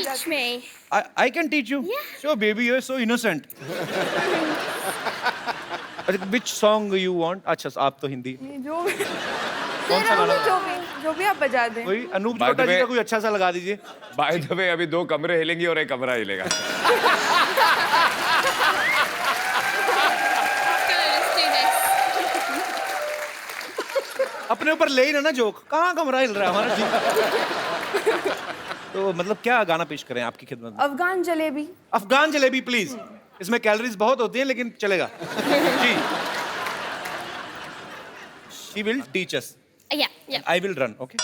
teach me. I can teach you. Yeah. Sure, baby, you're so innocent. Which song you want? अच्छा, आप तो हिंदी. जो कौन सा गाना? जो भी आप बजा दें. कोई Anoop By the Jalota ji way- का कोई अच्छा सा लगा दीजिए. बाय द वे अभी 2 कमरे हिलेंगी और 1 कमरा हिलेगा. Go, let's do this. अपने ऊपर ले ही ना जोक. कहाँ कमरा हिल रहा है हमारा जी? तो मतलब क्या गाना पेश करें आपकी खिदमत में? अफगान जलेबी. अफगान जलेबी प्लीज. इसमें कैलोरीज बहुत होती हैं लेकिन चलेगा. जी. She will teach us. Yeah, yeah. I will run. Okay.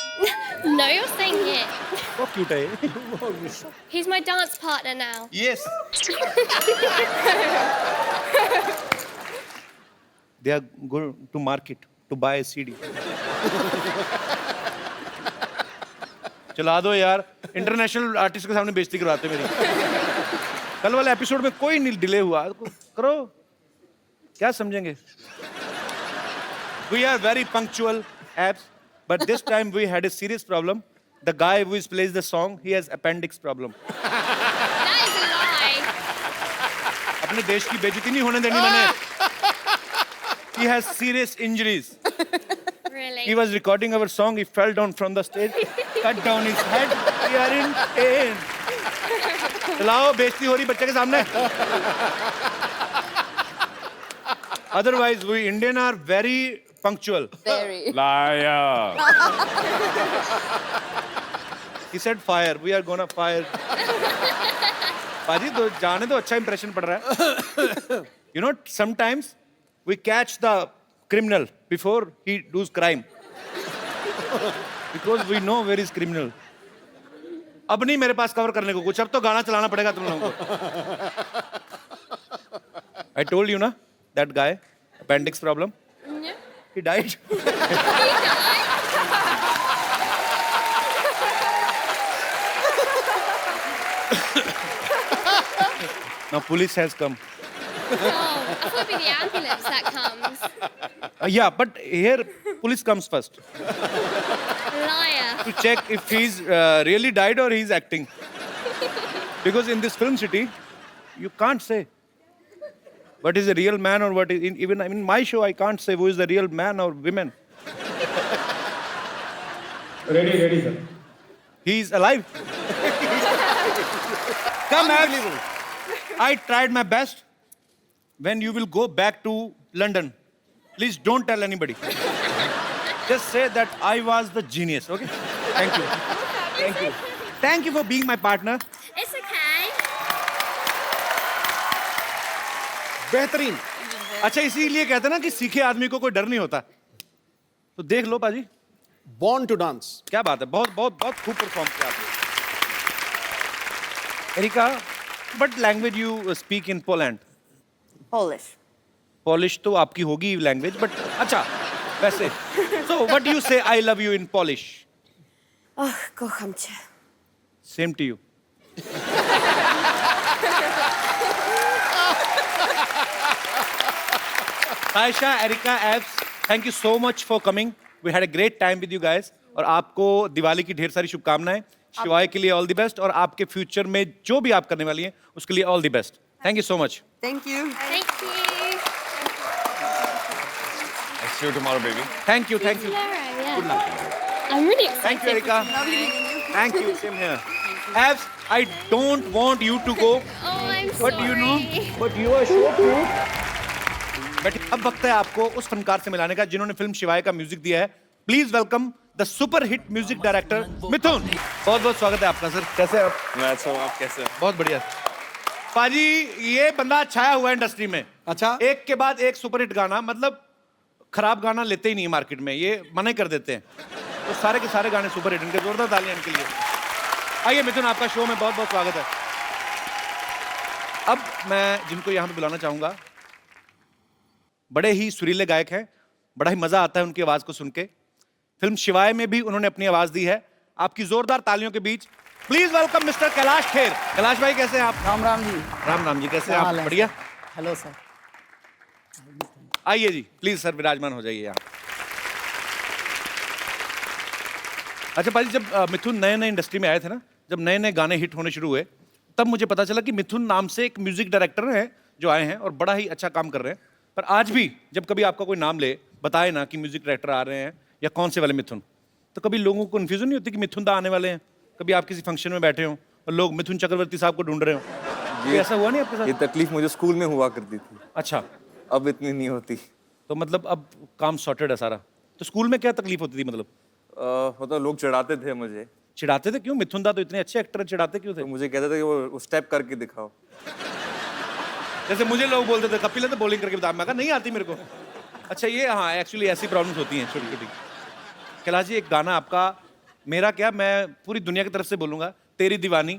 No, you're staying here. बहुत cute है ये. He's my dance partner now. Yes. They are going to market to buy a CD. चला दो यार. इंटरनेशनल आर्टिस्ट के सामने बेइज्जती करवाते मेरी. कल वाले एपिसोड में कोई नहीं डिले हुआ. करो. क्या समझेंगे? We are very punctual, abs, but this time we had a serious problem. The guy who plays the song, he has appendix problem. That is a lie. अपने देश की बेइज्जती नहीं होने देनी मैंने. He has serious injuries. Really? He was recording our song. He fell down from the stage, cut down his head. We are in pain. चलाओ, बेइज्जती हो रही बच्चे के सामने. Otherwise, we Indian are very punctual. Very. Liar. He said fire. We are gonna fire. पाजी तो जाने तो अच्छा impression पड़ रहा है. You know, sometimes we catch the criminal before he does crime. Because we know where is criminal. अब नहीं मेरे पास कवर करने को कुछ. अब तो गाना चलाना पड़ेगा तुम लोगों को. I told you ना, that guy, appendix problem. Yeah. He died. Now police has come. Oh, I thought it'd be the ambulance that comes. Yeah, but here police comes first Liar. to check if he's really died or he's acting. Because in this film city, you can't say what is a real man or what is even in my show I can't say who is the real man or women. Ready, sir. He is alive. Come, Abs. I tried my best. When you will go back to London, please don't tell anybody. Just say that I was the genius, okay? Thank you. Thank you. Thank you for being my partner. It's okay. बेहतरीन. अच्छा इसीलिए कहते हैं ना कि सीखे आदमी को कोई डर नहीं होता. तो देख लो पाजी. Born to dance. क्या बात है. बहुत बहुत बहुत खूब परफॉर्म किया आपने. Erica, what language you speak in Poland? Polish. Polish तो आपकी होगी लैंग्वेज बट अच्छा वैसे. So what do you say I love you in Polish? Ach, kocham cię. Same to you. Aisha, Erika, Abs, thank you so much for coming. We had a great time with you guys. और आपको दिवाली की ढेर सारी शुभकामनाएं. शिवाय के लिए all the best और आपके फ्यूचर में जो भी आप करने वाली हैं उसके लिए all the best. Thank you so much. Thank you. Thank you. I'll see you tomorrow, baby. Thank you. Thank you. Laura, yeah. I'm really excited. Thank you, Erika. Thank you. Same here. Abs, I don't want you to go, Oh, I'm but sorry. you know, but you are so cute. But अब वक्त है आपको उस फनकार से मिलाने का जिन्होंने film शिवाय का म्यूजिक दिया है. Please welcome the super hit music director Mithun. बहुत बहुत स्वागत है आपका सर. कैसे आप? मैं अच्छा हूँ, आप कैसे हैं? बहुत बढ़िया. पाजी ये बंदा छाया हुआ है इंडस्ट्री में. अच्छा. एक के बाद एक सुपर हिट गाना. मतलब खराब गाना लेते ही नहीं मार्केट में. ये मना ही कर देते हैं. तो सारे के सारे गाने सुपर हिट. इनके जोरदार तालियां इनके लिए. आइए मिथुन, आपका शो में बहुत बहुत स्वागत है. अब मैं जिनको यहाँ पे बुलाना चाहूंगा, बड़े ही सुरीले गायक हैं. बड़ा ही मजा आता है उनकी आवाज को सुन के. फिल्म शिवाय में भी उन्होंने अपनी आवाज दी है. आपकी जोरदार तालियों के बीच please welcome mister Kailash Kher. Kailash भाई कैसे हैं आप? राम राम जी. राम राम जी. कैसे हैं आप? बढ़िया. Hello sir. आइए जी, प्लीज सर विराजमान हो जाइए यहाँ. अच्छा पाजी, जब मिथुन नए नए इंडस्ट्री में आए थे ना, जब नए नए गाने हिट होने शुरू हुए तब मुझे पता चला कि मिथुन नाम से एक म्यूजिक डायरेक्टर हैं जो आए हैं और बड़ा ही अच्छा काम कर रहे हैं। पर आज भी जब कभी आपका कोई नाम ले, बताए ना कि म्यूजिक डायरेक्टर आ रहे हैं या कौन से वाले मिथुन, तो कभी लोगों को कन्फ्यूजन नहीं होती कि मिथुन दा आने वाले हैं? कभी आप किसी फंक्शन में बैठे हो और लोग मिथुन चक्रवर्ती साहब को ढूंढ रहे हो, ये ऐसा हुआ नहीं आपके ये साथ? तकलीफ मुझे स्कूल में हुआ करती थी, अच्छा, अब इतनी नहीं होती। तो मतलब अब काम सॉर्टेड है सारा। तो स्कूल में क्या तकलीफ होती थी मतलब? मतलब लोग चिढ़ाते थे मुझे, चिढ़ाते थे क्यों? मिथुन दा तो इतने अच्छे एक्टर हैं, चिढ़ाते क्यों थे? तो मुझे कहते थे कि वो स्टेप करके दिखाओ। जैसे मुझे लोग बोलते थे कपिल है तो बॉलिंग करके बता, मैं कहा नहीं आती मेरे को। अच्छा ये, हाँ एक्चुअली ऐसी प्रॉब्लम्स होती हैं छोटी छोटी। कैलाश जी, एक गाना आपका, मेरा क्या, मैं पूरी दुनिया की तरफ से बोलूंगा, तेरी दीवानी।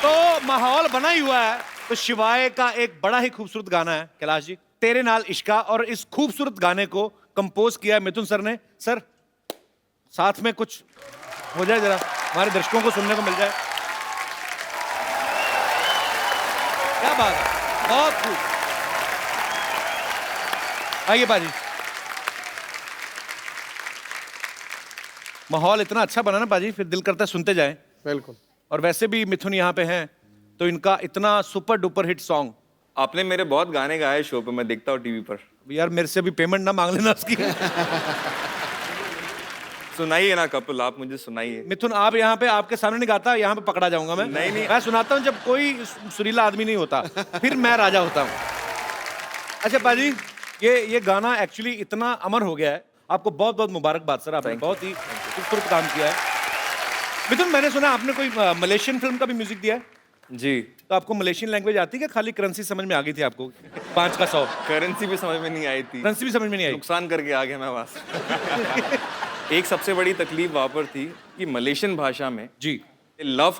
तो माहौल बना ही हुआ है, तो शिवाय का एक बड़ा ही खूबसूरत गाना है कैलाश जी, तेरे नाल इश्का, और इस खूबसूरत गाने को कंपोज किया है मिथुन सर ने। सर साथ में कुछ हो जाए जरा, हमारे दर्शकों को सुनने को मिल जाए। क्या बात है, बहुत खूब। आइए बाजी। माहौल इतना अच्छा बना ना बाजी, फिर दिल करता है सुनते जाएं। बिल्कुल। और वैसे भी मिथुन यहाँ पे हैं, तो इनका इतना सुपर डुपर हिट सॉन्ग। आपने मेरे बहुत गाने गाए शो पे, मैं देखता हूँ टीवी पर। यार मेरे से भी पेमेंट ना मांग लेना उसकी। सुनाइए ना कपिल, आप मुझे सुनाइए। मिथुन आप यहाँ पे, आपके सामने नहीं गाता, यहाँ पे पकड़ा जाऊंगा मैं। नहीं, नहीं। मैं सुनाता हूँ जब कोई सुरीला आदमी नहीं होता, फिर मैं राजा होता हूँ। अच्छा बाजी, ये गाना एक्चुअली इतना अमर हो गया है, आपको बहुत बहुत मुबारकबाद सर, आपने बहुत ही खूबसूरत काम किया है। मिथुन, मैंने सुना आपने कोई मलेशियन फिल्म का भी म्यूजिक दिया है? जी। तो आपको मलेशियन लैंग्वेज आती है क्या? खाली करेंसी समझ में आ गई थी आपको? 5 का 100 करेंसी भी समझ में नहीं आई थी, करेंसी भी समझ में नहीं आई? नुकसान करके आ गया मैं वहां से। एक सबसे बड़ी तकलीफ वहां पर थी कि मलेशियन भाषा में जी, लव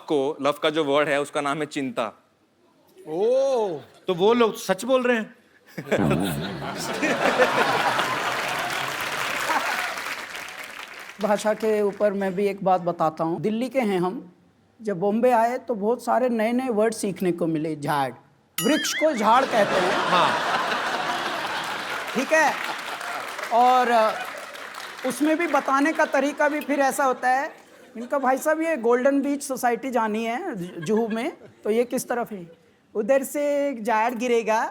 का जो वर्ड है उसका नाम है चिंता। ओ, तो वो लोग सच बोल रहे हैं। भाषा के ऊपर मैं भी एक बात बताता हूँ। दिल्ली के हैं हम, जब बॉम्बे आए तो बहुत सारे नए नए वर्ड सीखने को मिले। झाड़, वृक्ष को झाड़ कहते हैं, हाँ, ठीक है। और उसमें भी बताने का तरीका भी फिर ऐसा होता है। इनका भाई साहब ये गोल्डन बीच सोसाइटी जानी है जुहू में, तो ये किस तरफ है? उधर से एक झाड़ गिरेगा।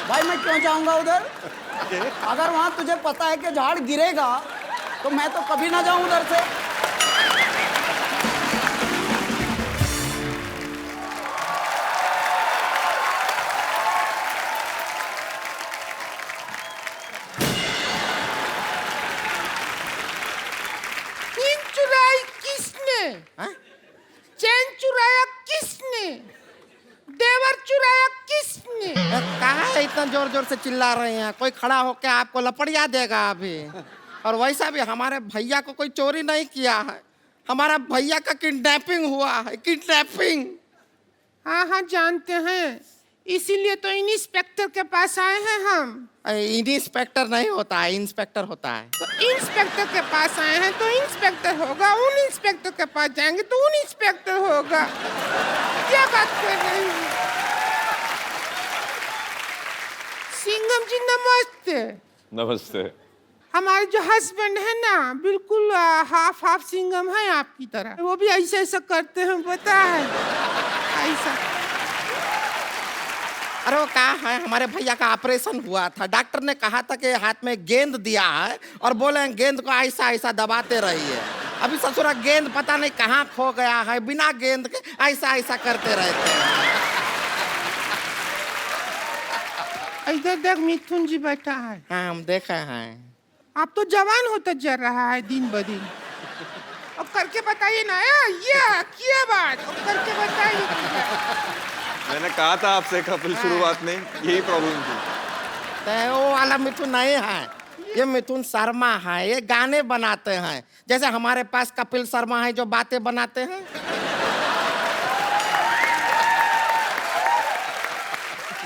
भाई मैं क्यों जाऊंगा उधर? अगर वहां तुझे पता है कि झाड़ गिरेगा तो मैं तो कभी ना जाऊं उधर से। चैन चुराई किसने? चैन चुराया किसने? देवर चुराया किसने? कहाँ है इतना जोर जोर से चिल्ला रहे हैं? कोई खड़ा होकर आपको लपड़िया देगा अभी। और वैसा भी हमारे भैया को कोई चोरी नहीं किया है, हमारा भैया का किडनैपिंग हुआ है, किडनैपिंग। हाँ हाँ जानते हैं, इसीलिए तो इंस्पेक्टर के पास आए हैं हम। इंस्पेक्टर नहीं होता है, इंस्पेक्टर होता है। तो इंस्पेक्टर के पास आए हैं तो इंस्पेक्टर होगा, उन इंस्पेक्टर के पास जाएंगे तो उन इंस्पेक्टर होगा। क्या बात कर रहे हैं? सिंघम जी नमस्ते। नमस्ते। हमारे जो हस्बैंड है ना, बिल्कुल हाफ हाफ सिंघम है आपकी तरह। वो भी ऐसा ऐसा करते हैं, पता है ऐसा। अरे वो कहा है, हमारे भैया का ऑपरेशन हुआ था, डॉक्टर ने कहा था कि हाथ में गेंद दिया है और बोले गेंद को ऐसा ऐसा दबाते रहिए। अभी ससुरा गेंद पता नहीं कहाँ खो गया है, बिना गेंद के ऐसा ऐसा करते रहते हैं। इधर देख, मिथुन जी बैठा है। हाँ हम देखे हैं। आप तो जवान होता जा रहा है दिन ब दिन। अब करके बताइए ना, ये क्या बात, अब करके बताइए। मैंने कहा था आपसे कपिल शुरुआत में यही प्रॉब्लम थी। तो वो वाला मिथुन नहीं है, ये मिथुन शर्मा है, ये गाने बनाते हैं। जैसे हमारे पास कपिल शर्मा है जो बातें बनाते हैं।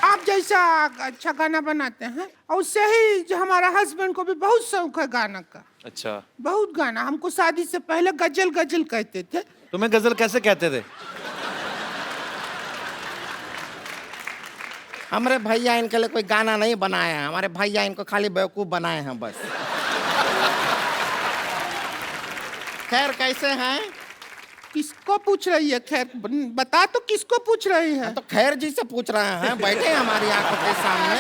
आप जैसा अच्छा गाना बनाते हैं, और उससे ही जो हमारा हस्बैंड को भी बहुत शौक है गाना का। अच्छा। बहुत गाना, हमको शादी से पहले गजल गजल कहते थे। तुम्हें गजल कैसे कहते थे? हमारे भैया इनके लिए कोई गाना नहीं बनाए हैं, हमारे भैया इनको खाली बेवकूफ बनाए हैं बस। खैर कैसे हैं? किसको पूछ रही है खैर? बता तो किसको पूछ रही है? तो खैर जी से पूछ रहे हैं, बैठे हैं हमारी आंखों के सामने।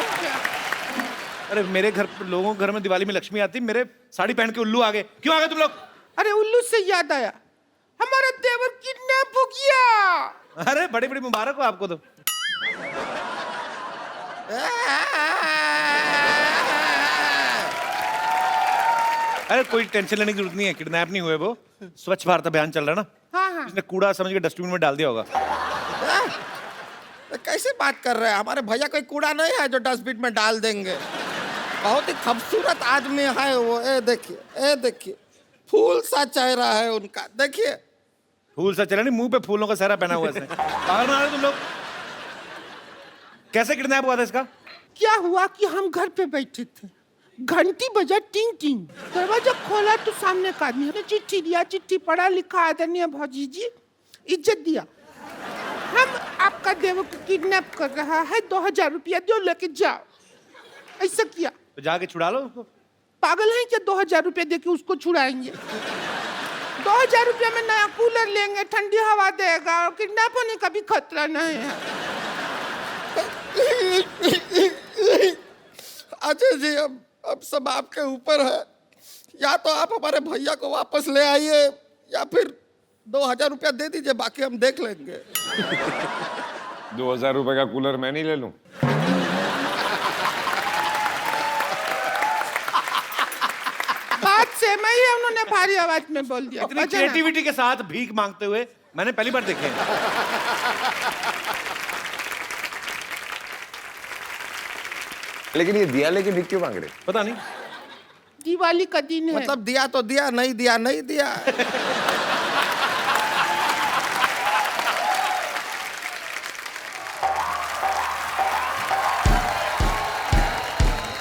अरे मेरे घर लोगों के घर में दिवाली में लक्ष्मी आती, मेरे साड़ी पहन के उल्लू आ गए। क्यों आ गए तुम लोग? अरे उल्लू से याद आया, हमारा देवर किडनैप हो गया। अरे बड़ी बड़ी मुबारक हो आपको तो। अरे कोई टेंशन लेने की जरूरत नहीं है, किडनैप नहीं हुए वो। स्वच्छ भारत अभियान चल रहा है ना, हाँ हाँ। इसने कूड़ा समझ के डस्टबिन में डाल दिया होगा। कैसे बात कर रहे हैं? हमारे भैया कोई कूड़ा नहीं है जो डस्टबिन में डाल देंगे। बहुत ही खूबसूरत आदमी है वो। ए देखिए फूल सा चेहरा है उनका, देखिए। फूल सा चला नहीं, मुंह पे फूलों का सहरा पहना हुआ है इसने। पागल बना रहे तुम लोग। कैसे किडनैप हुआ था इसका? क्या हुआ कि हम घर पे बैठे थे, घंटी बजा टिंग टिंग, दरवाजा खोला तो सामने का आदमी ने चिट्ठी दिया। चिट्ठी पढ़ा लिखा, आदरणीय भौजी जी, इज्जत दिया, हम आपका देवर को किडनैप कर रहा है, 2000 रुपया दो लेके जाओ। ऐसा किया। तो जाके छुड़ा लो उसको। पागल है क्या? 2000 रुपया देके उसको छुड़ाएंगे? 2000 रुपया में नया कूलर लेंगे, ठंडी हवा देगा, और किडनैप होने का भी खतरा नहीं है। अजय जी अब सब आपके ऊपर है। या तो आप हमारे भैया को वापस ले आइए या फिर 2000 रुपया दे दीजिए, बाकी हम देख लेंगे। 2000 रुपए का कूलर मैं नहीं ले लूं? बात से मैं ही, उन्होंने भारी आवाज में बोल दिया। इतनी क्रिएटिविटी के साथ भीख मांगते हुए मैंने पहली बार देखे हैं। लेकिन ये दिया लेके भीख क्यों मांग रहे? पता नहीं। दिवाली का दिन है। मतलब दिया तो दिया, नहीं दिया नहीं दिया।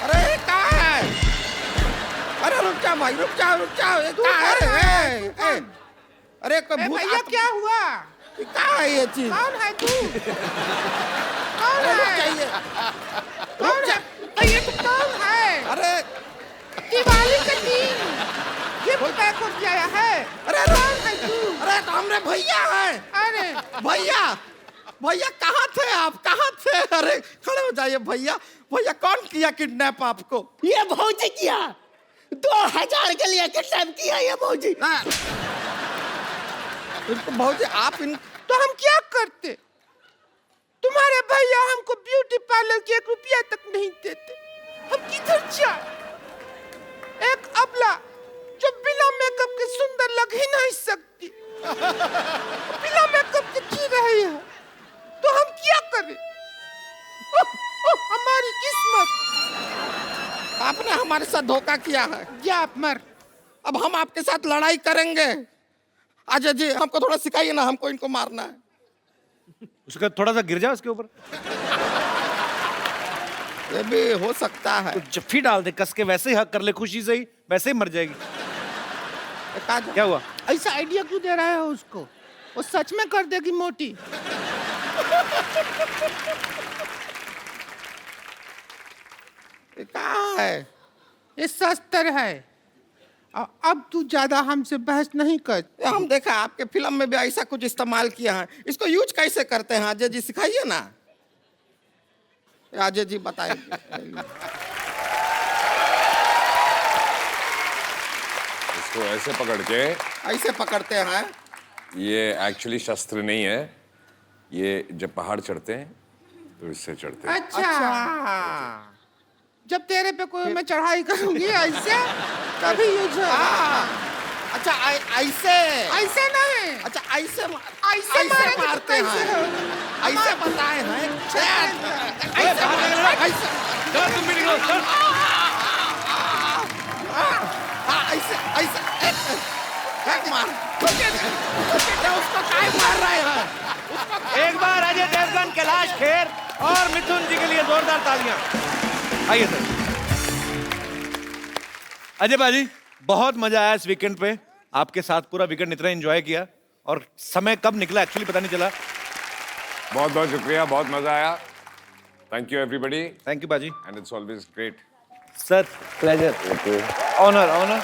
अरे कहाँ है? अरे रुक जाओ भाई, रुक जाओ। ये कहाँ है? अरे कोई भूत भैया क्या हुआ? कहाँ है ये चीज? कौन है तू? कौन अरे रुक है? जाइए। कौन है? भैया तू कौन है? अरे दिवाली का दिन गिफ्ट पैक हो गया है। अरे कौन है तू? अरे तो हमरे भैया है। अरे भैया कहाँ थे आप? कहाँ थे? अरे खड़े हो जाइए भैया। भैया कौन किया किडनैप आपको? ये भौजी किया, 2000 के लिए किडनैप किया ये भौजी। भौजी आप इन तो हम क्या करते? तुम्हारे भैया हमको ब्यूटी पार्लर के 1 रुपया तक नहीं देते, हम किधर जाए? एक अबला जो बिना मेकअप के सुंदर लग ही नहीं सकती, बिना मेकअप के जी रही है, तो हम क्या करें? हमारी किस्मत। आपने हमारे साथ धोखा किया है। जा आप मर। अब हम आपके साथ लड़ाई करेंगे। अजय जी हमको थोड़ा सिखाइए ना, हमको इनको मारना है। उसका थोड़ा सा गिर जाए उसके ऊपर, ये भी हो सकता है। तो जफ्फी डाल दे कस के, वैसे ही हक कर ले खुशी से ही, वैसे ही मर जाएगी। क्या हुआ? ऐसा आइडिया क्यों दे रहा है उसको? वो सच में कर देगी मोटी। ये कहाँ है? ये शस्त्र है। अब तू ज्यादा हमसे बहस नहीं कर। हम देखा आपके फिल्म में भी ऐसा कुछ इस्तेमाल किया है। इसको यूज कैसे करते हैं अजय जी, सिखाइए ना। अजय जी बताइए। इसको ऐसे पकड़ के, ऐसे पकड़ते हैं। ये एक्चुअली शस्त्र नहीं है, ये जब पहाड़ चढ़ते हैं तो इससे चढ़ते हैं। अच्छा, जब तेरे पे कोई मैं चढ़ाई करूंगी ऐसे, तभी यूज हो। अच्छा ऐसे ऐसे नहीं। अच्छा ऐसे ऐसे मारते हैं। ऐसे बताए हैं। ऐसे तुम भी निकलो, चल। ऐसे मार। उसको काय मार रहे हैं? एक बार अजय देवगन, कैलाश खेर और मिथुन जी के लिए जोरदार तालियां। आइए सर। अजय बाजी, बहुत मजा आया इस वीकेंड पे। आपके साथ पूरा वीकेंड इतना एंजॉय किया, और समय कब निकला एक्चुअली पता नहीं चला। बहुत बहुत शुक्रिया, बहुत मजा आया। Thank you everybody. Thank you बाजी। And it's always great. Sir pleasure, honour.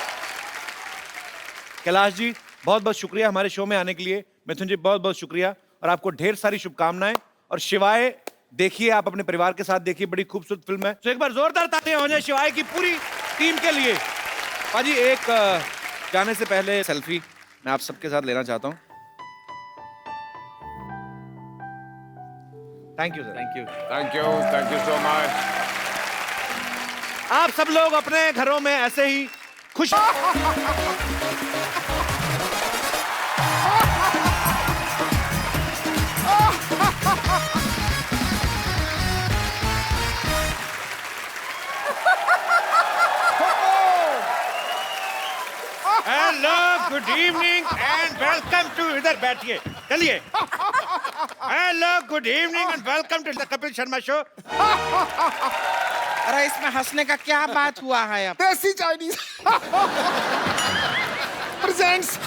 Kailash ji बहुत बहुत शुक्रिया हमारे शो में आने के लिए। मिथुन जी बहुत बहुत शुक्रिया और आपको ढेर सारी शुभकामनाएं। और शिवाय देखिए, आप अपने परिवार के साथ देखिए, बड़ी खूबसूरत फिल्म है। तो एक बार जोरदार तालियां हो जाए शिवाय की पूरी टीम के लिए। पाजी एक जाने से पहले सेल्फी मैं आप सबके साथ लेना चाहता हूं। Thank you sir. Thank you so much. आप सब लोग अपने घरों में ऐसे ही खुश hello, good evening and welcome to, इधर बैठिए, चलिए। Hello, good evening and welcome to the Kapil Sharma show. अरे इसमें हंसने का क्या बात हुआ है अब? देसी चाइनीज प्रेजेंट्स।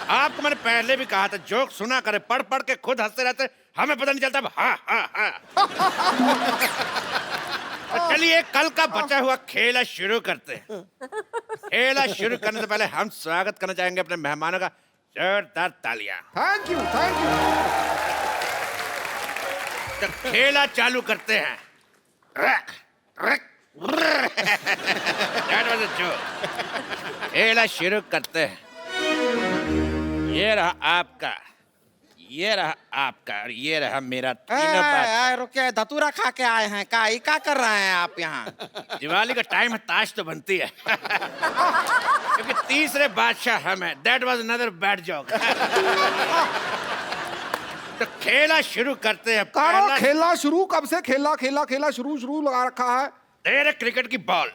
आपको मैंने पहले भी कहा था जोक सुना करे, पढ़ पढ़ के खुद हंसते रहते, हमें पता नहीं चलता। हाँ हाँ हाँ। चलिए कल का बचा हुआ खेला शुरू करते हैं। खेला शुरू करने से पहले हम स्वागत करना चाहेंगे अपने मेहमानों का। जोरदार तालियां। Thank you thank you. तो खेला चालू करते हैं। खेला शुरू करते हैं। ये रहा आपका, ये रहा आपका और ये रहा मेरा। तीनों बात रुके, धतूरा खा के आए हैं क्या कर रहे हैं आप यहाँ? दिवाली का टाइम है, ताश तो बनती है। क्योंकि तीसरे बादशाह हम हैं। That was another bad joke। तो खेला शुरू करते हैं। कारो खेला शुरू कब से? खेला शुरू लगा रखा है। तेरे क्रिकेट की बॉल।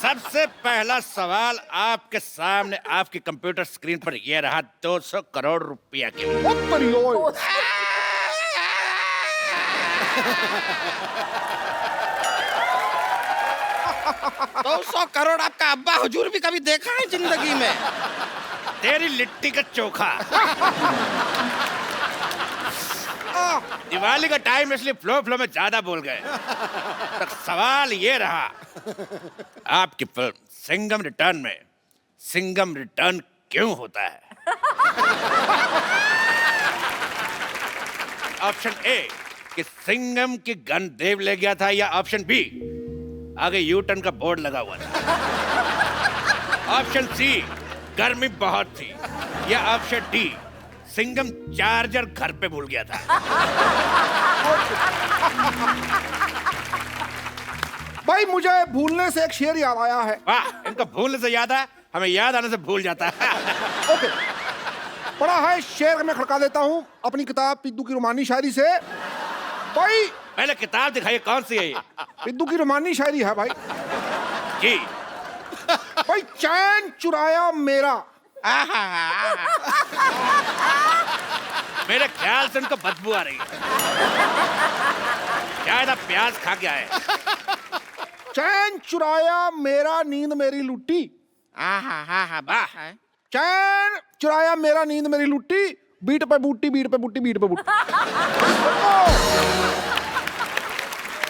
सबसे पहला सवाल आपके सामने, आपकी कंप्यूटर स्क्रीन पर यह रहा 200 करोड़ रुपया के लिए। 200 करोड़ आपका अब्बा हुजूर भी कभी देखा है जिंदगी में? तेरी लिट्टी का चोखा। दिवाली का टाइम इसलिए फ्लो में ज्यादा बोल गए। तो सवाल ये रहा, आपकी फिल्म सिंघम रिटर्न में सिंघम रिटर्न क्यों होता है? ऑप्शन ए कि सिंघम की गन देव ले गया था, या ऑप्शन बी आगे यू टर्न का बोर्ड लगा हुआ था, ऑप्शन सी गर्मी बहुत थी, या ऑप्शन डी सिंघम चार्जर घर पे भूल गया था। भाई मुझे भूलने से एक शेर याद आया है। वाह, इनको भूलने से याद है, हमें याद आने से भूल जाता है। ओके, पढ़ा है शेर में खड़का देता हूँ अपनी किताब पिद्दू की रोमानी शायरी से। भाई पहले किताब दिखाइए, कौन सी है ये? पिद्दू की रोमानी शायरी है भाई जी। भाई चैन चुराया मेरा। मेरे ख्याल से उनको बदबू आ रही है, शायद आप प्याज खा के आए। चैन चुराया मेरा नींद मेरी लुट्टी। चैन चुराया मेरा नींद मेरी लुट्टी, बीट पे बूटी बीट पे बूटी बीट पे बूटी।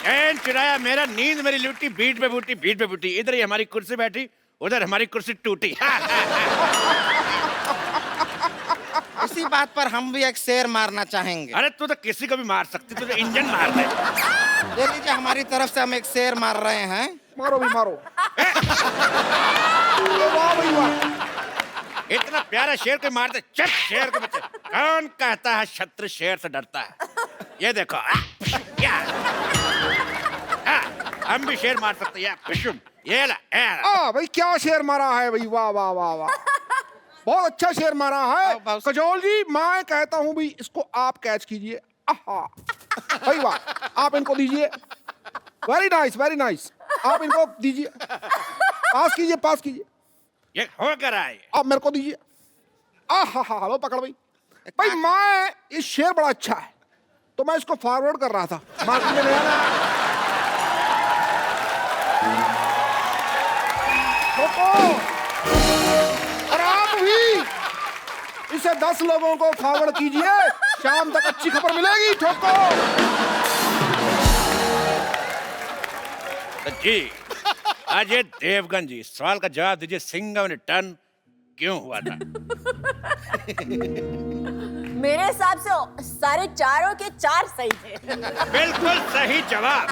चैन चुराया मेरा नींद मेरी लुट्टी, बीट पे बूटी बीट पे बूटी। इधर ही हमारी कुर्सी बैठी, उधर हमारी कुर्सी टूटी। इसी बात पर हम भी एक शेर मारना चाहेंगे। अरे तू तो किसी को भी मार सकती, तू तो इंजन मार दे। दे लीजिए, हमारी तरफ से हम एक शेर मार रहे हैं। मारो भी मारो। वाह भाई वाह। इतना प्यारा शेर को मारते, चट शेर के बच्चे। कौन कहता है शत्रु शेर से डरता है? ये देखो, क्या हम भी शेर मार सकते हैं। ये ला, भाई क्या शेर मारा है भाई, वाह वाह वाह वाह, बहुत अच्छा शेर मारा है। कजोल जी, मैं कहता हूँ भाई इसको आप कैच कीजिए। भाई वाह, आप इनको दीजिए। वेरी नाइस वेरी नाइस, आप इनको दीजिए, पास कीजिए। ये हो कर आए, आप मेरे को दीजिए। लो पकड़ भाई। भाई मैं, ये शेर बड़ा अच्छा है तो मैं इसको फॉरवर्ड कर रहा था मार्केट में नया। और आप भी इसे 10 लोगों को फॉरवर्ड कीजिए, शाम तक अच्छी खबर मिलेगी। ठोको जी, अजय देवगन जी, सवाल का जवाब दीजिए, सिंघम ने टर्न क्यों हुआ था? मेरे हिसाब से सारे चारों के चार सही थे। बिल्कुल सही जवाब।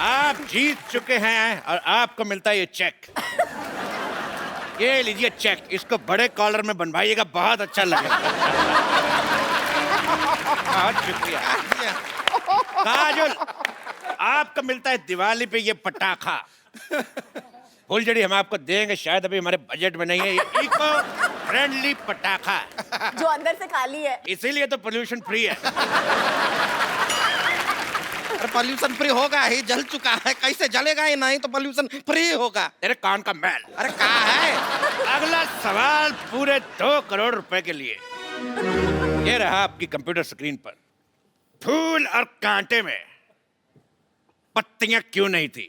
आप जीत चुके हैं और आपको मिलता है ये चेक। ये लीजिए चेक, इसको बड़े कॉलर में बनवाइएगा, बहुत अच्छा लगेगा। बहुत शुक्रिया। काजल, आपको मिलता है दिवाली पे ये पटाखा। फुलझड़ी हम आपको देंगे, शायद अभी हमारे बजट में नहीं है। ये इको फ्रेंडली पटाखा जो अंदर से खाली है, इसीलिए तो पोल्यूशन फ्री है। पोल्यूशन फ्री होगा ही, जल चुका है, कैसे जलेगा ही नहीं तो पोल्यूशन फ्री होगा। तेरे कान का मैल। अरे कहा है? अगला सवाल पूरे 2 करोड़ रुपए के लिए। ये रहा आपकी कंप्यूटर स्क्रीन पर। फूल और कांटे में पत्तियां क्यों नहीं थी?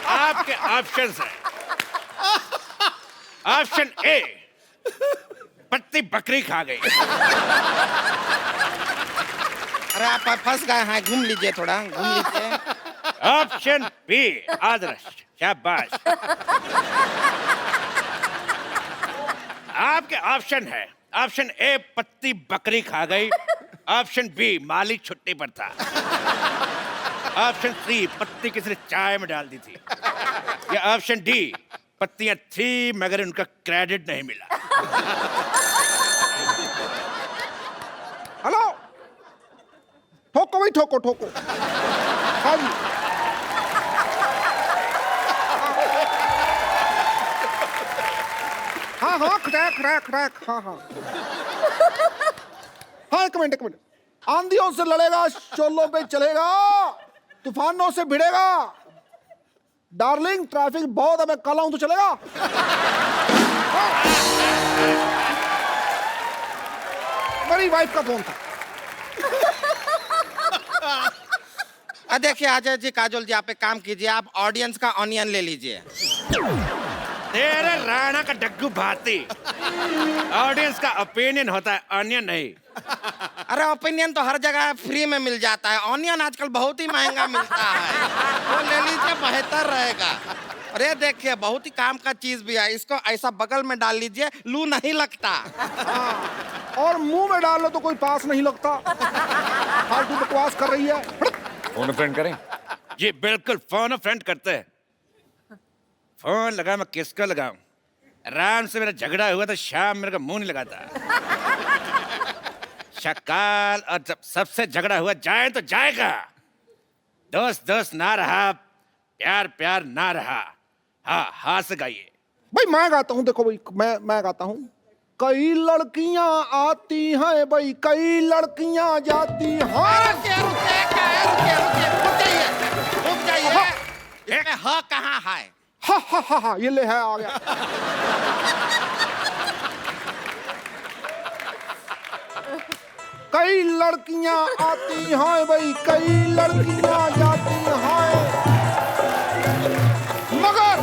आपके ऑप्शंस हैं। ऑप्शन ए, पत्ती बकरी खा गई। अरे आप फंस गए हैं, घूम लीजिए, थोड़ा घूम लीजिए। ऑप्शन बी, आदर्श, शाबाश। आपके ऑप्शन है, ऑप्शन ए पत्ती बकरी खा गई, ऑप्शन बी माली छुट्टी पर था, ऑप्शन सी पत्ती किसी ने चाय में डाल दी थी, या ऑप्शन डी पत्तियां थी मगर उनका क्रेडिट नहीं मिला। हेलो, ठोको भाई, ठोको ठोको। हाँ जी, हाँ हाँ, क्रैक क्रैक क्रैक, हाँ हाँ हाँ। एक मिनट, एक मिनट। आंधियों से लड़ेगा, शोलों पे चलेगा, तूफानों से भिड़ेगा। डार्लिंग, ट्रैफिक बहुत है, मैं कल आऊं तो चलेगा? मेरी वाइफ का फोन था। देखिए अजय जी, काजोल जी, आप एक काम कीजिए, आप ऑडियंस का ऑनियन ले लीजिए। तेरे राणा का डग्गू भाती। ऑडियंस का ओपिनियन होता है, ऑनियन नहीं। अरे ओपिनियन तो हर जगह फ्री में मिल जाता है, ऑनियन आजकल बहुत ही महंगा मिलता है, वो ले लीजिए, बेहतर रहेगा। अरे देखिए, बहुत ही काम का चीज भी है, इसको ऐसा बगल में डाल लीजिए, लू नहीं लगता। और मुंह में डाल लो तो कोई पास नहीं लगता। फालतू बकवास कर रही है। फोन फ्रेंड करें? जी बिल्कुल, फोन फ्रेंड करते हैं। फोन लगा, मैं किसको लगाऊं? राम से मेरा झगड़ा हुआ तो शाम मेरे को मुंह नहीं लगाता। शकाल, और जब सबसे झगड़ा हुआ जाए तो जाएगा। दोस्त दोस्त ना रहा, प्यार प्यार ना रहा। हाँ हाँ से गाइए। भाई मैं गाता हूँ, देखो भाई, मैं गाता हूँ। कई लड़कियां आती हैं भाई, कई लड़कियां जाती हैं। रुक जाइए, इसमें ह कहाँ है? हा हा हा हा, ये ले है, आ गया। कई लड़कियां आती हैं भाई, कई लड़कियां जाती हैं, मगर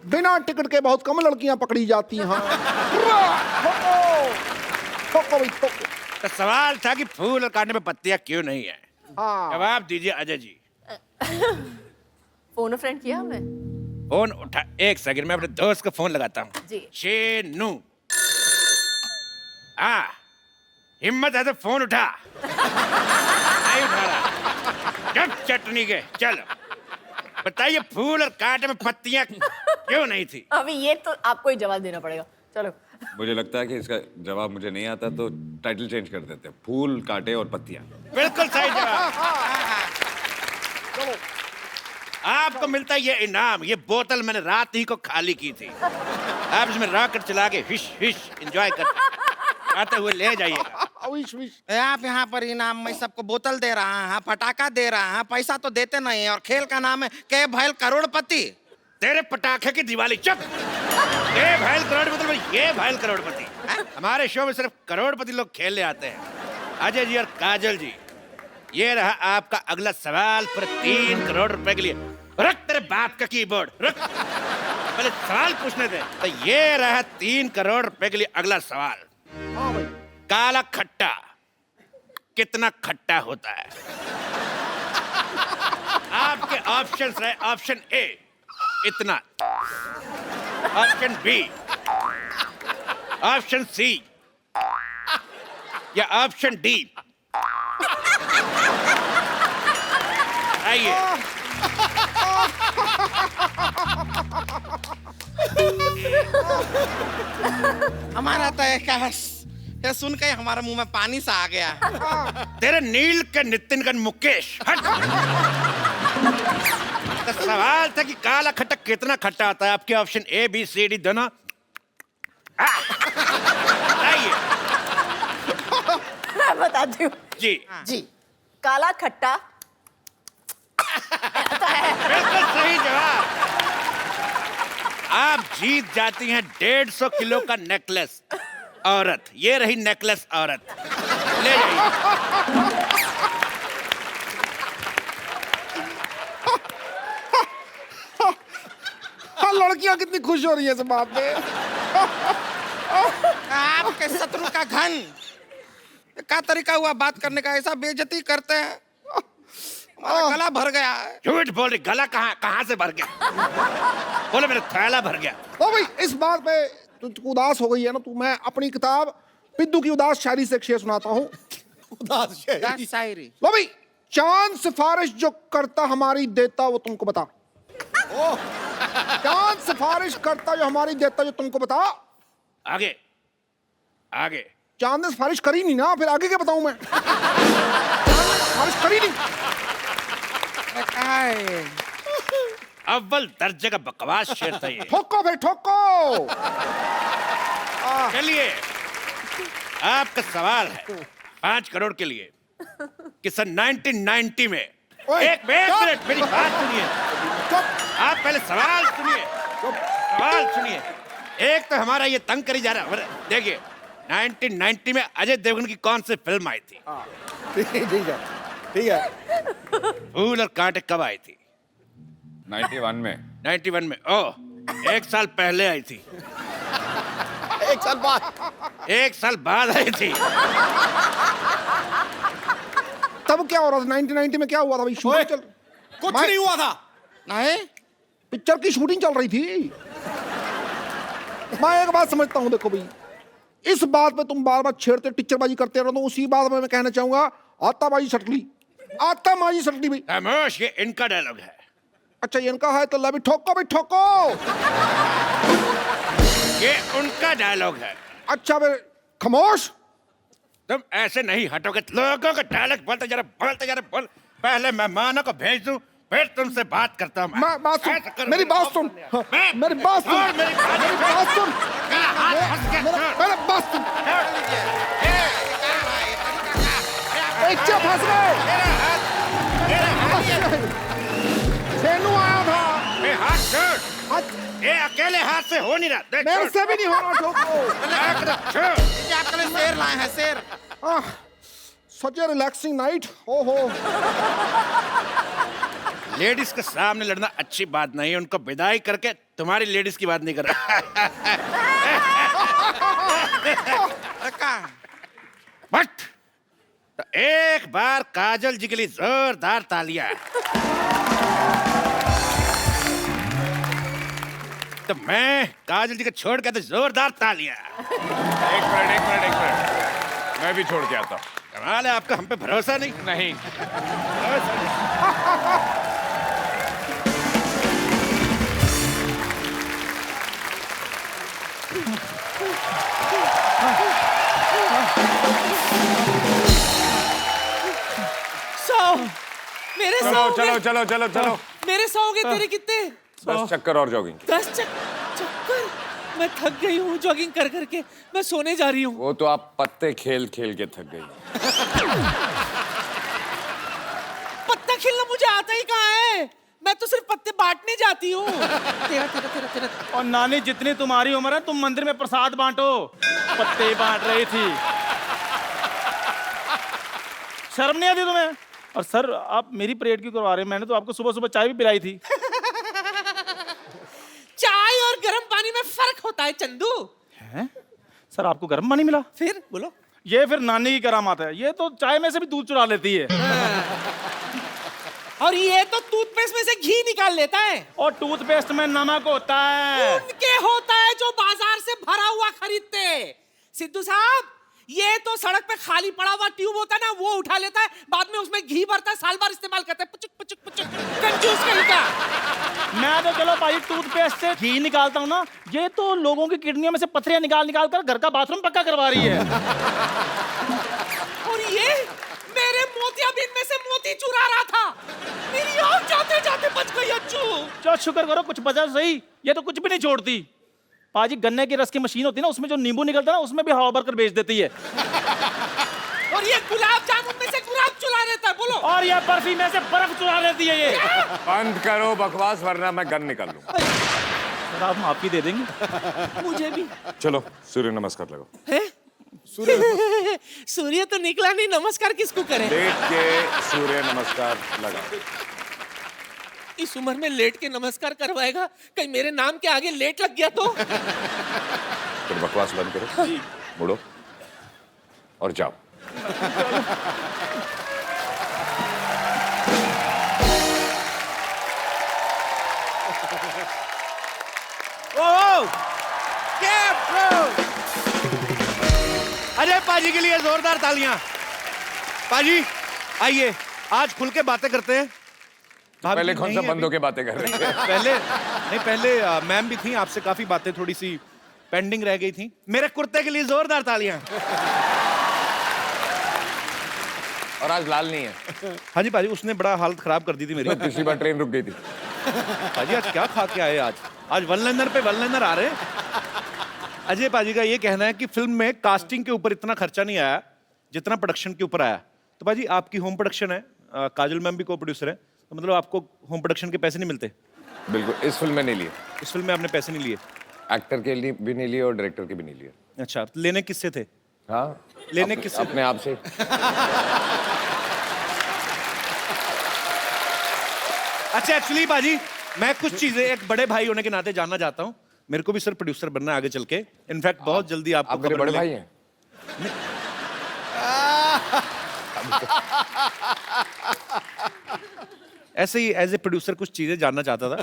बिना टिकट के बहुत कम लड़कियां पकड़ी जाती हैं। ठोको भाई, ठोको। तो सवाल था कि फूल और कांटे में पत्तियां क्यों नहीं है? हाँ, जवाब दीजिए अजय जी। फोन फ्रेंड किया हमने। फोन उठा, एक सेकंड में अपने दोस्त को फोन लगाता हूँ। जी। शेनू, हाँ, हिम्मत है तो फोन उठा। नहीं उठा रहा। जब चटनी के, चलो बताइए, फूल और कांटे में पत्तियां क्यों नहीं थी? अभी ये तो आपको ही जवाब देना पड़ेगा। चलो। मुझे लगता है कि इसका जवाब मुझे नहीं आता, तो टाइटल चेंज कर देते हैं, फूल कांटे और पत्तियां। बिल्कुल सही जवाब। आपको मिलता है ये इनाम। ये बोतल मैंने रात ही को खाली की थी। आप इसमें रॉकेट चला के हिश हिश एंजॉय आते हुए ले जाइएगा। आप यहाँ पर इनाम में सबको बोतल दे रहा है, पटाखा दे रहा है, पैसा तो देते नहीं है, और खेल का नाम है के भैल करोड़पति। तेरे पटाखे की दिवाली, चुप। ये भैल करोड़पति, ये भैल करोड़पति। हमारे शो में सिर्फ करोड़पति लोग खेलने आते हैं। अजय जी और काजल जी, ये रहा आपका अगला सवाल पर 3 करोड़ रुपए के लिए। रख तेरे बाप का कीबोर्ड, रख। पहले सवाल पूछने दे। तो ये रहा 3 करोड़ रुपए के लिए अगला सवाल। काला खट्टा कितना खट्टा होता है। आपके ऑप्शंस रहे, ऑप्शन ए इतना, ऑप्शन बी, ऑप्शन सी या ऑप्शन डी। आइए। हमारा तो ये सुन के हमारे मुंह में पानी सा आ गया। तेरे नील के नितिन मुकेश, हट। तो सवाल था कि काला खट्टा कितना खट्टा आता है। आपके option A B C D दोनों। आइए। मैं बताती हूँ जी जी, काला खट्टा बिल्कुल सही जवाब। आप जीत जाती हैं 150 किलो का नेकलेस औरत। ये रही नेकलेस औरत, ले जाइए। हाँ, लड़कियां कितनी खुश हो रही है इस बात पे। आपके शत्रु का घन क्या तरीका हुआ बात करने का, ऐसा बेइज्जती करते हैं। हमारा गला भर गया है। झूठ बोल रही, गला कहाँ से भर गया? बोले मेरा थैला भर गया। ओ भाई, इस बात पे तू उदास हो गई है ना, तू मैं अपनी किताब पिद्दू की उदास शायरी से एक शेर सुनाता हूँ। उदास शायरी। लो भाई, चांद सिफारिश जो करता हमारी देता वो तुमको बता। चांद सिफारिश करता जो हमारी देता जो तुमको बता। आगे आगे। चांद ने सिफारिश करी नहीं ना, फिर आगे क्या बताऊं मैं? चांद ने सिफारिश करी नहीं। अव्वल दर्जे का बकवास शेर था ये। ठोको भाई ठोको। चलिए, आपका सवाल है 5 करोड़ के लिए कि सन 1990 में एक मिनट मेरी बात सुनिए। आप पहले सवाल सुनिए, सवाल सुनिए। एक तो हमारा ये तंग करी जा रहा है। देखिए, 1990 में अजय देवगन की कौन सी फिल्म आई थी? ठीक है। फूल और कांटे कब आई थी? 91 में। 91 में। ओह, 1 साल पहले आई थी। 1 साल बाद। 1 साल बाद आई थी। तब क्या हो रहा था 1990 में? क्या हुआ था भाई? शूटिंग चल, कुछ नहीं हुआ था। नहीं, पिक्चर की शूटिंग चल रही थी। मैं एक बात समझता हूँ, देखो भाई, इस बात पे तुम बार बार छेड़ते टीचरबाजी करते रहो, तो उसी बात में मैं कहना चाहूंगा, आताबाजी सटली, आताबाजी सटली भाई। खामोश, ये इनका डायलॉग है। अच्छा, ये इनका है तो ला भी ठोको भाई ठोको। ये उनका डायलॉग है। अच्छा फिर खामोश। तुम ऐसे नहीं हटोगे। लोगों का डायलॉग बोलते जा रहे बोल। पहले मेहमानों को भेज दूं, फिर तुमसे बात करता हूं। बात सुन, मेरी बात सुन, मेरी बात सुन, मेरी बात सुन, मेरी बात सुन। बच्चे फंस गए। सेनू आया था। हाथ छोड़। ये अकेले हाथ से हो नहीं रहा। मेरे से भी नहीं हो रहा। ठोको। आपके लिए शेर लाए हैं, शेर। सच ए रिलैक्सिंग नाइट। ओहो, लेडीज के सामने लड़ना अच्छी बात नहीं है। उनको विदाई करके तुम्हारी लेडीज की बात नहीं कर रहा। बट तो एक बार काजल जी के लिए जोरदार तालियां। तो मैं काजल जी को छोड़ के तो जोरदार तालियां। एक मिनट, मैं भी छोड़ के आता हूँ। कमाल है, आपका हम पे भरोसा नहीं। नहीं। मेरे चलो। मेरे 100 के तेरे कितने? 10 चक्कर और जॉगिंग। 10 चक्कर? मैं थक गई हूँ जॉगिंग कर करके। मैं सोने जा रही हूँ। वो तो आप पत्ते खेल खेल के थक गई। पत्ता खेलना मुझे आता ही कहाँ है? मैं तो सिर्फ पत्ते बांटने जाती हूँ। तेरा। और नानी, जितनी तुम्हारी उम्र है, तुम मंदिर में प्रसाद बांटो, पत्ते बांट रही थी। शर्म नहीं आती तुम्हें? और सर, आप मेरी परेड क्यों करवा रहे हैं? मैंने तो आपको सुबह सुबह चाय भी पिलाई थी। चाय और गर्म पानी में फर्क होता है चंदू। हैं? सर, आपको गर्म पानी मिला? फिर बोलो। ये फिर नानी की करामात है, ये तो चाय में से भी दूध चुरा लेती है। और ये तो टूथपेस्ट में से घी निकाल लेता है। और टूथपेस्ट में नमक होता है। उनके होता है जो बाजार से भरा हुआ खरीदते। सिद्धू साहब, ये तो सड़क पे खाली पड़ा हुआ ट्यूब होता है ना, वो उठा लेता है, बाद में उसमें घी भरता है, साल भर इस्तेमाल करता है। पुचुक पुचुक पुचुक, कंजूस कहीं का। मैं तो चलो भाई टूथपेस्ट से घी निकालता हूँ ना, ये तो लोगों की किडनियों में से पथरियां निकाल निकाल कर घर का बाथरूम पक्का करवा रही है। और ये मेरे मोतियाबिंद में से मोती चुरा रहा था, मेरी आँख जाते जाते बच गई। अच्छू, चलो शुक्र करो कुछ बचा सही, ये तो कुछ भी नहीं छोड़ती। पाजी गन्ने की रस की मशीन होती है ना, उसमें जो नींबू निकलता है ना, उसमें भी हवा भरकर बेच देती है। और ये गुलाब जामुन में से गुलाब चुरा देता है। बोलो। और ये बर्फी में से बर्फ चुरा देती है। ये बंद करो बकवास, वरना मैं गन निकाल लूंगा। सर आप माफी दे देंगे मुझे भी। चलो सूर्य नमस्कार लगाओ। है? सूर्य तो निकला नहीं, नमस्कार किसको करें? लेट के सूर्य नमस्कार लगाओ। इस उम्र में लेट के नमस्कार करवाएगा, कहीं मेरे नाम के आगे लेट लग गया तो? फिर बकवास बंद करो, मुड़ो और जाओ। अजय पाजी के लिए जोरदार तालियां। पाजी आइए, आज खुल के बातें करते हैं। पहले कौन सा बंदों के बातें कर रहे थे? पहले मैम भी थी, आपसे काफी बातें थोड़ी सी पेंडिंग रह गई थी। मेरे कुर्ते के लिए जोरदार तालियां। और आज लाल नहीं है। हाँ जी पाजी, उसने बड़ा हालत खराब कर दी थी मेरी। पिछली बार ट्रेन रुक गई थी। पाजी आज क्या खा के आए? आज वन लाइनर पे वन लाइनर आ रहे हैं। अजय पाजी का ये कहना है कि फिल्म में कास्टिंग के ऊपर इतना खर्चा नहीं आया जितना प्रोडक्शन के ऊपर आया। तो पाजी आपकी होम प्रोडक्शन है, काजल मैम भी को प्रोड्यूसर है, तो मतलब आपको होम प्रोडक्शन के पैसे नहीं मिलते? बिल्कुल, इस फिल्म में नहीं लिए। इस फिल्म में आपने पैसे नहीं लिए? एक्टर के लिए भी नहीं लिए और डायरेक्टर के भी नहीं लिए। अच्छा, तो लेने किससे थे? हाँ, लेने किससे? अपने आप से। अच्छा एक्चुअली बाजी, मैं कुछ चीजें एक बड़े भाई होने के नाते जानना चाहता हूँ। मेरे को भी सर प्रोड्यूसर बनना है आगे चल के। इनफैक्ट बहुत जल्दी आपको आप मेरे बड़े भाई हैं। ऐसे ही एज ए प्रोड्यूसर कुछ चीजें जानना चाहता था।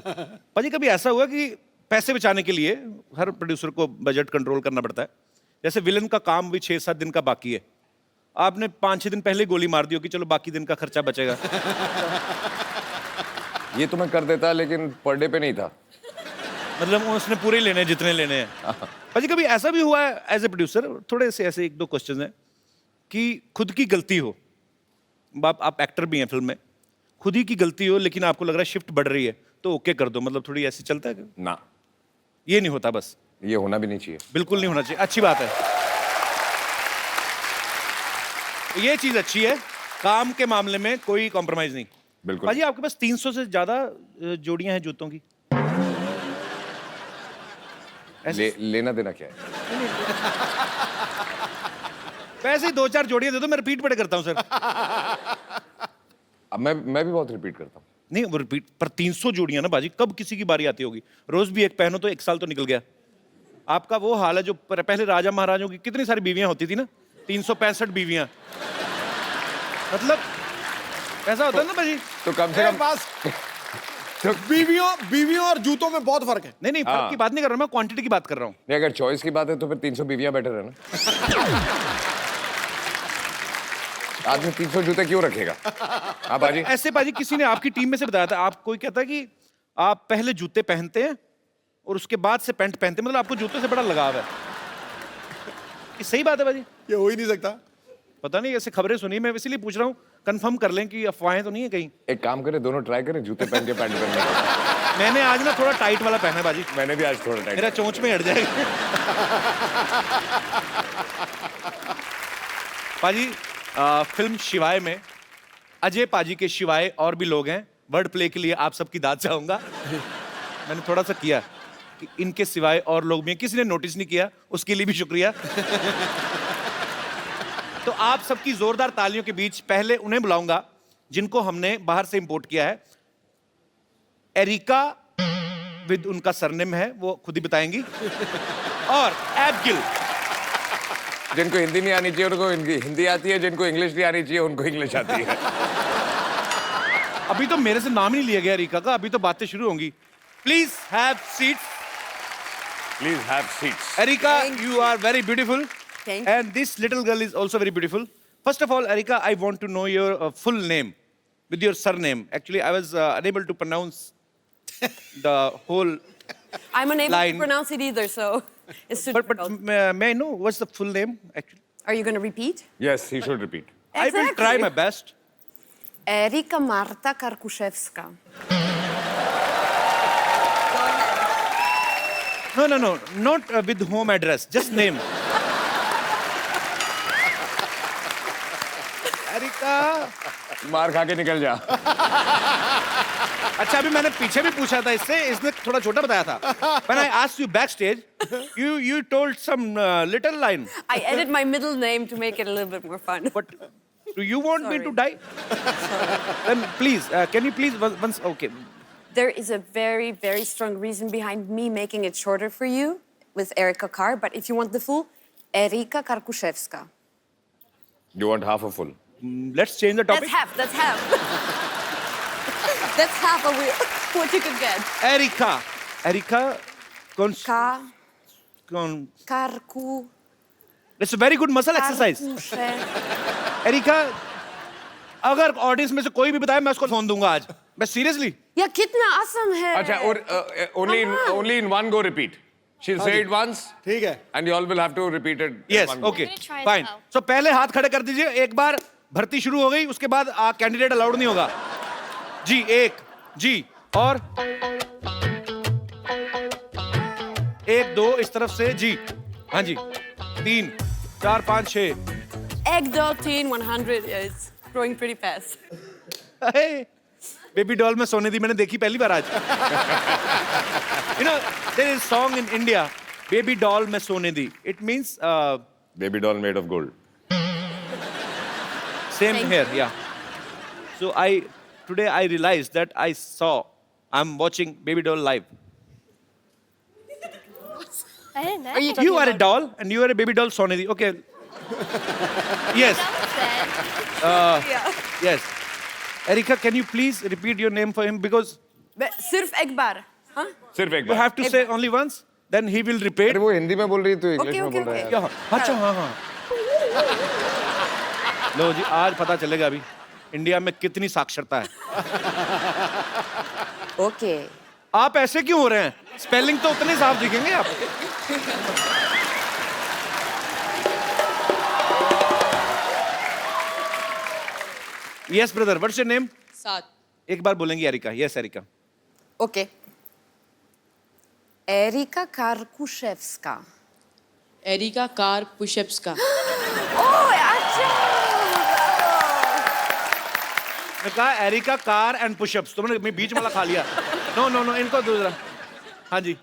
पाजी कभी ऐसा हुआ कि पैसे बचाने के लिए हर प्रोड्यूसर को बजट कंट्रोल करना पड़ता है, जैसे विलन का काम भी 6-7 दिन का बाकी है, आपने 5-6 दिन पहले गोली मार दी हो कि चलो बाकी दिन का खर्चा बचेगा? ये तो मैं कर देता, लेकिन पर डे पे नहीं था। मतलब उसने पूरे लेने हैं जितने लेने हैं। पाजी कभी ऐसा भी हुआ है एज ए प्रोड्यूसर, थोड़े से ऐसे 1-2 क्वेश्चन हैं, कि खुद की गलती हो, आप एक्टर भी हैं फिल्म में, खुद ही की गलती हो लेकिन आपको लग रहा है शिफ्ट बढ़ रही है तो ओके कर दो, मतलब थोड़ी ऐसी चलता है? ना, ये नहीं होता। बस ये होना भी नहीं चाहिए। बिल्कुल नहीं होना चाहिए। अच्छी बात है, ये चीज अच्छी है, काम के मामले में कोई कॉम्प्रोमाइज नहीं। बिल्कुल। पाजी आपके पास 300 से ज्यादा जोड़ियां हैं जूतों की। लेना देना क्या है? वैसे ही 2-4 जोड़ियां दे दो, मैं रिपीट बड़े करता हूं सर। अब मैं भी बहुत रिपीट करता हूँ। नहीं वो रिपीट पर 300 जोड़ियां ना बाजी, कब किसी की बारी आती होगी? रोज भी एक पहनो तो 1 साल तो निकल गया। आपका वो हाल है जो पहले राजा महाराजों की कितनी सारी बीवियां होती थी ना, 365 बीवियां, मतलब ऐसा होता है ना बाजी। तो कम से कम बस बीवियों और जूतों में बहुत फर्क है। नहीं फर्क की बात नहीं कर रहा मैं, क्वांटिटी की बात कर रहा हूँ। नहीं, अगर चॉइस की बात है तो फिर 300 बीवियां बेटर है ना। आदमी 300 जूते क्यों रखेगा? हाँ बाजी। ऐसे बाजी किसी ने आपकी टीम में से बताया था, आप कोई कहता है कि आप पहले जूते पहनते हैं और उसके बाद से पैंट पहनते हैं, मतलब आपको जूतों से बड़ा लगाव है। ये सही बात है बाजी? ये हो ही नहीं सकता। पता नहीं, ऐसे खबरें सुनी, मैं इसीलिए पूछ रहा हूँ, कंफर्म कर लें कि अफवाहें तो नहीं है कहीं। एक काम करें, दोनों ट्राई करें, जूते पहन के पैंट पहन के। मैंने आज ना थोड़ा टाइट वाला पहना है बाजी। मैंने भी आज थोड़ा टाइट। मेरा चोंच में हट जाएगा। पाजी फिल्म शिवाय में अजय पाजी के शिवाय और भी लोग हैं। वर्ड प्ले के लिए आप सबकी दाद चाहूंगा। मैंने थोड़ा सा किया कि इनके सिवाय और लोग भी हैं, किसी ने नोटिस नहीं किया, उसके लिए भी शुक्रिया। तो आप सबकी जोरदार तालियों के बीच पहले उन्हें बुलाऊंगा जिनको हमने बाहर से इंपोर्ट किया है। एरिका विद उनका सरनेम है, वो खुद ही बताएंगी, और एबगिल। जिनको हिंदी नहीं आनी चाहिए उनको हिंदी आती है, जिनको इंग्लिश नहीं आनी चाहिए उनको इंग्लिश आती है। अभी तो मेरे से नाम ही नहीं लिया गया एरिका का, अभी तो बातें शुरू होंगी। Please have seats. Please have seats. Erika, you are very beautiful. Thank And this little girl is also very beautiful. First of all, Erika, I want to know your full name with your surname. Actually, I was unable to pronounce the whole I'm unable line. to pronounce it either, so it's too But difficult. may I know what's the full name actually? Are you going to repeat? Yes, he should repeat. I will try my best. Erika Marta Karkuszewska. No, not with home address, just name. Erika. मार खा के निकल जा। अच्छा, अभी मैंने पीछे भी पूछा था इससे, इसने थोड़ा छोटा बताया था। When I asked you backstage, you told some little line. I added my middle name to make it a little bit more fun. But do you want me to die? Then please, can you please once? Okay. There is a very, very strong reason behind me making it shorter for you with Erika Kar, but if you want the full, Erika Karkuszewska. You want half a full? Let's change the topic. That's half. That's half of what you could get. Erika. Karku. It's a very good muscle exercise. Erika, अगर audience में से कोई भी बताए मैं उसको phone दूंगा आज। मैं सीरियसली। या कितना आसान है। अच्छा, और only in one go repeat. She'll say it once. ठीक है। And you all will have to repeat it. Yes, in one go. okay, I'm gonna try as fine. well. So पहले हाथ खड़े कर दीजिए। एक बार भर्ती शुरू हो गई, उसके बाद कैंडिडेट अलाउड नहीं होगा। जी एक, जी और एक दो इस तरफ से जी, हाँ जी, 3 4 5 6। Egg doll teen 100 is growing pretty fast. Baby doll में सोने दी मैंने देखी पहली बार आज। You know, there is song in India, baby doll में सोने दी. It means Baby doll made of gold. same here, yeah. So today I realized that I'm watching Baby Doll live. I didn't know. You are a doll and you are a baby doll Sonidhi. Okay. Yes. Yes. Erika, can you please repeat your name for him because सिर्फ एक बार, हाँ? सिर्फ एक you bar. have to say only once, then he will repeat. अरे वो हिंदी में बोल रही है तो इंग्लिश में बोल रहा है। क्या? अच्छा, हाँ। लो जी, आज पता चलेगा अभी इंडिया में कितनी साक्षरता है। ओके। आप ऐसे क्यों हो रहे हैं? स्पेलिंग तो उतने साफ दिखेंगे आप। Yes, brother. What's your name? साथ। एक बार बोलेंगी Erika. Yes, Erika. Okay. Erika Karkuszewska. Erika कार पुशेप्सका। ओह, अच्छा। मैं कहा एरिका कार एंड पुशअप्स, तुमने मैं बीच वाला खा लिया। नो, इनको दूसरा। हाँ जी।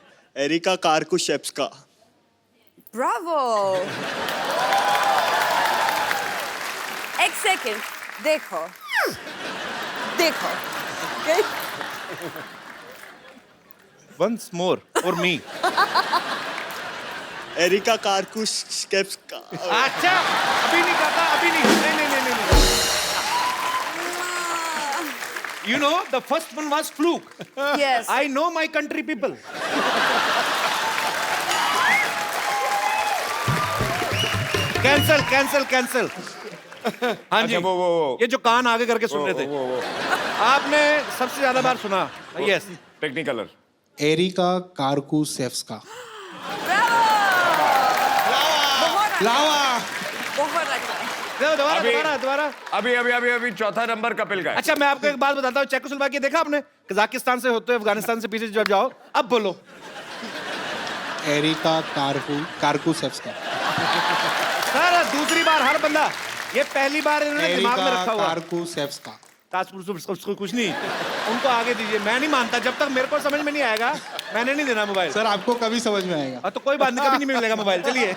Erika Karkuszewska. ब्रावो। एक सेकंड, देखो। Okay? Once more for me. Erika Karkuszewska. अच्छा, अभी नहीं कहता, अभी नहीं। नहीं। You know, the first one was fluke. Yes. I know my country people. Cancel. हाँ जी, वो ये जो कान आगे करके सुन रहे थे, आपने सबसे ज्यादा बार सुना। Yes, Technicolor. एरिका कार्कुशेव्स्का। लावा। बहुत अच्छा। दोबारा। अभी चौथा नंबर कपिल का है। अच्छा, मैं आपको एक बात बताता हूँ। चेकोस्लोवाकिया देखा आपने? कजाकिस्तान से होते हुए अफगानिस्तान से पीछे जब जाओ, अब बोलो। एरिका कार्कुशेव्स्का। सर, दूसरी बार हर बंदा, ये पहली बार इन्होंने दिमाग में रखा हुआ। कार्कुशेव्स्का। उसको कुछ नहीं, उनको आगे दीजिए। मैं नहीं मानता, जब तक मेरे को समझ में नहीं आएगा मैंने नहीं देना मोबाइल। सर, आपको कभी समझ में आएगा। तो कोई बात नहीं, कभी नहीं मिलेगा मोबाइल। चलिए।